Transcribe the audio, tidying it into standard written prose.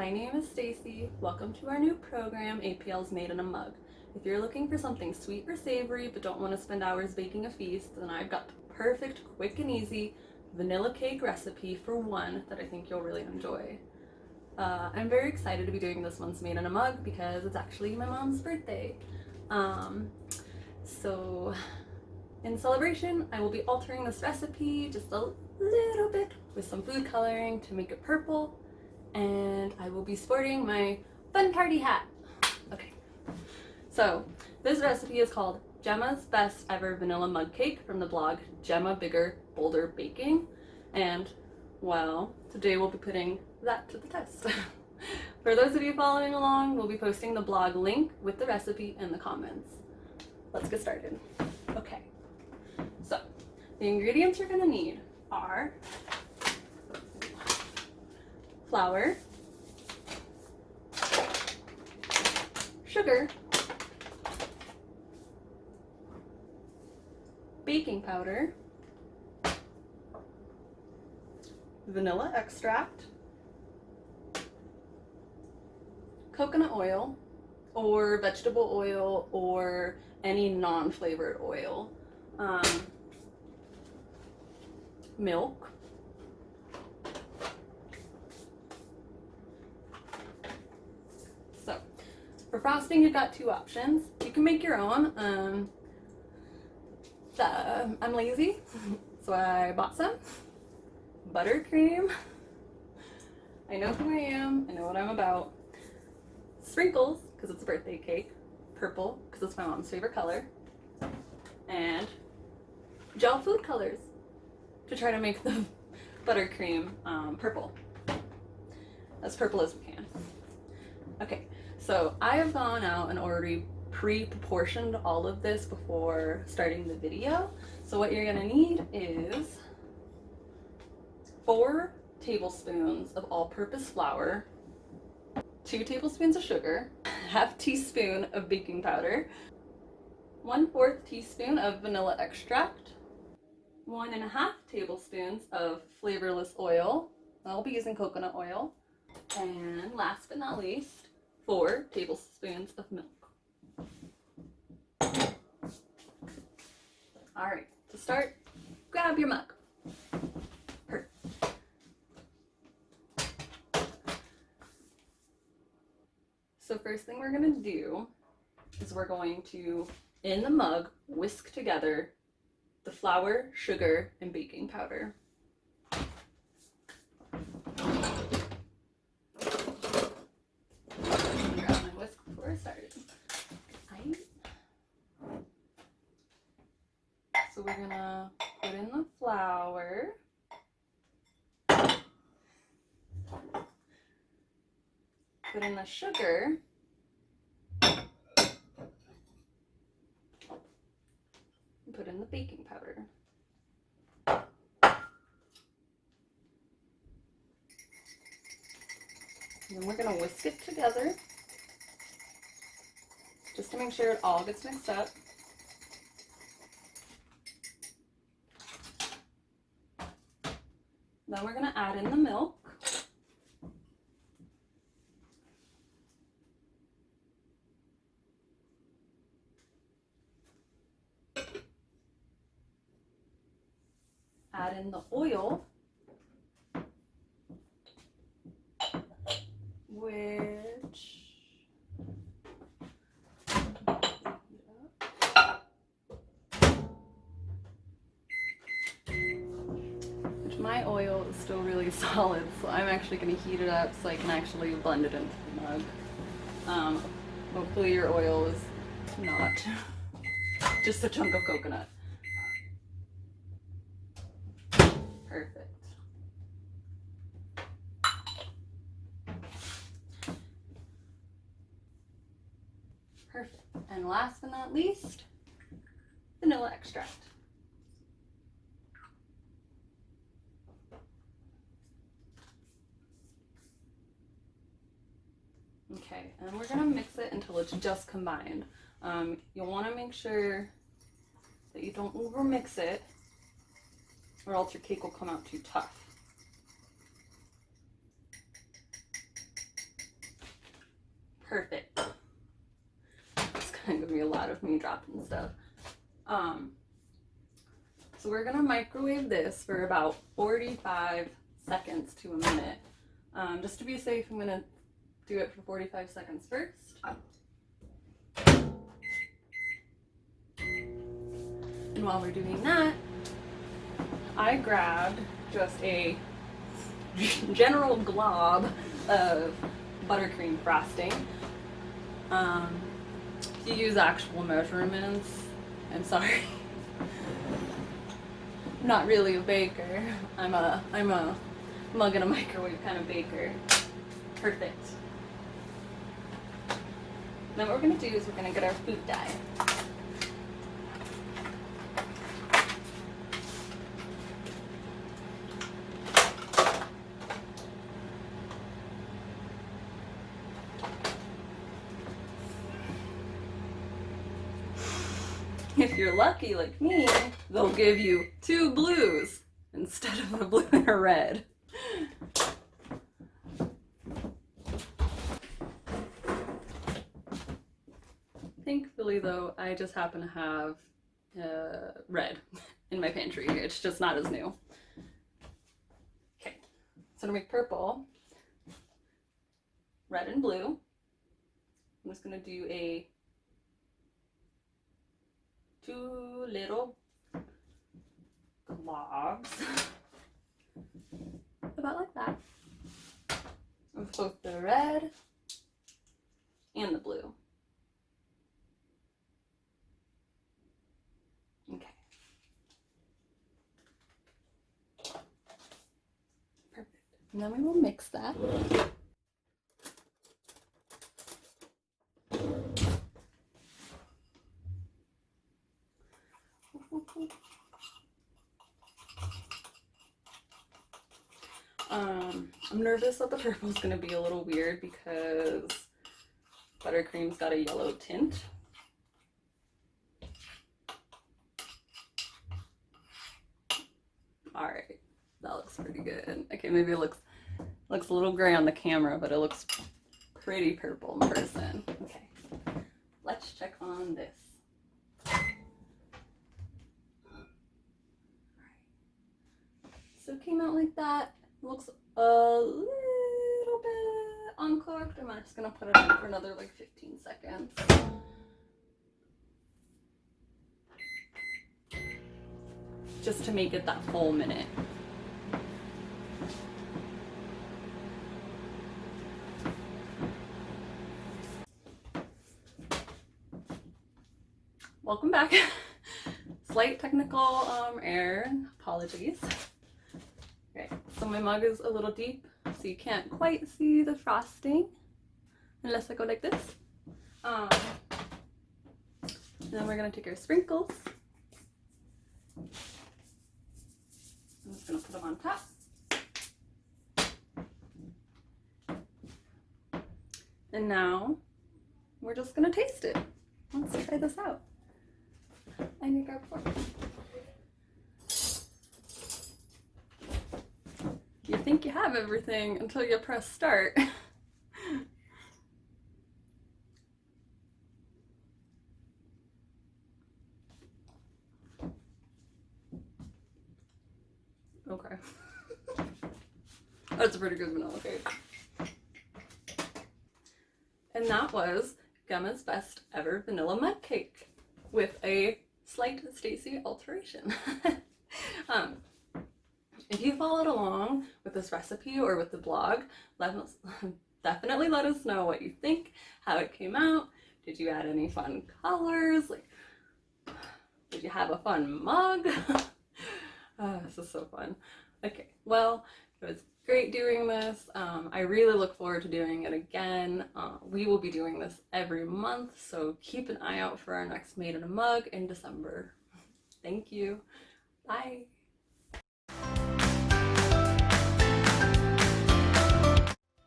My name is Stacy. Welcome to our new program, APL's Made in a Mug. If you're looking for something sweet or savory but don't want to spend hours baking a feast, then I've got the perfect, quick and easy vanilla cake recipe for one that I think you'll really enjoy. I'm very excited to be doing this one's Made in a Mug because it's actually my mom's birthday. So in celebration, I will be altering this recipe just a little bit with some food coloring to make it purple, and I will be sporting my fun party hat. Okay, so this recipe is called Gemma's Best Ever Vanilla Mug Cake from the blog Gemma Bigger Bolder Baking, and well, today we'll be putting that to the test. For those of you following along, we'll be posting the blog link with the recipe in the comments. Let's get started. Okay, so the ingredients you're gonna need are flour, sugar, baking powder, vanilla extract, coconut oil or vegetable oil or any non-flavored oil, milk, so for frosting you've got two options. You can make your own. I'm lazy, so I bought some buttercream. I know who I am, I know what I'm about. Sprinkles, because it's a birthday cake. Purple, because it's my mom's favorite color. And gel food colors to try to make the buttercream purple. As purple as we can. Okay, so I have gone out and already pre-proportioned all of this before starting the video. So what you're gonna need is 4 tablespoons of all-purpose flour, 2 tablespoons of sugar, ½ teaspoon of baking powder, 1/4 teaspoon of vanilla extract, 1½ tablespoons of flavorless oil. I'll be using coconut oil. And last but not least, 4 tablespoons of milk. All right, to start, grab your mug. Perfect. So first thing we're gonna do is we're going to, in the mug, whisk together the flour, sugar, and baking powder. Grab my whisk before I started. So we're gonna put in the flour, put in the sugar, and put in the baking powder. And then we're gonna whisk it together just to make sure it all gets mixed up. Then we're gonna add in the milk. Add in the oil, which my oil is still really solid, so I'm actually going to heat it up so I can actually blend it into the mug. Hopefully your oil is not just a chunk of coconut. Perfect. Perfect. And last but not least, vanilla extract. Okay, and we're gonna mix it until it's just combined. You'll want to make sure that you don't over mix it, or else your cake will come out too tough. Perfect. It's gonna be a lot of me dropping stuff. So we're gonna microwave this for about 45 seconds to a minute. Just to be safe, I'm gonna do it for 45 seconds first. And while we're doing that, I grabbed just a general glob of buttercream frosting. If you use actual measurements, I'm sorry. I'm not really a baker. I'm a mug and a microwave kind of baker. Perfect. Now what we're gonna do is we're gonna get our food dye. If you're lucky like me, they'll give you 2 blues instead of a blue and a red. Thankfully though, I just happen to have red in my pantry. It's just not as new. Okay, so to make purple, red and blue, I'm just gonna do a 2 little globs, about like that, of both the red and the blue. Okay. Perfect. And then we will mix that. I'm nervous that the purple is going to be a little weird because buttercream's got a yellow tint. Alright, that looks pretty good. Okay, maybe it looks a little gray on the camera, but it looks pretty purple in person. Okay, let's check on this. So it came out like that. It looks a little bit uncooked. I'm just gonna put it on for another like 15 seconds. Just to make it that full minute. Welcome back. Slight technical error, apologies. Okay, so my mug is a little deep, so you can't quite see the frosting unless I go like this. And then we're gonna take our sprinkles. I'm just gonna put them on top. And now we're just gonna taste it. Let's try this out. I need our fork. You think you have everything until you press start. Okay. That's a pretty good vanilla cake. And that was Gemma's best ever vanilla mud cake with a slight Stacy alteration. If you followed along with this recipe or with the blog, definitely let us know what you think, how it came out. Did you add any fun colors? Like, did you have a fun mug? This is so fun. Okay, well, it was great doing this. I really look forward to doing it again. We will be doing this every month, so keep an eye out for our next Made in a Mug in December. Thank you. Bye.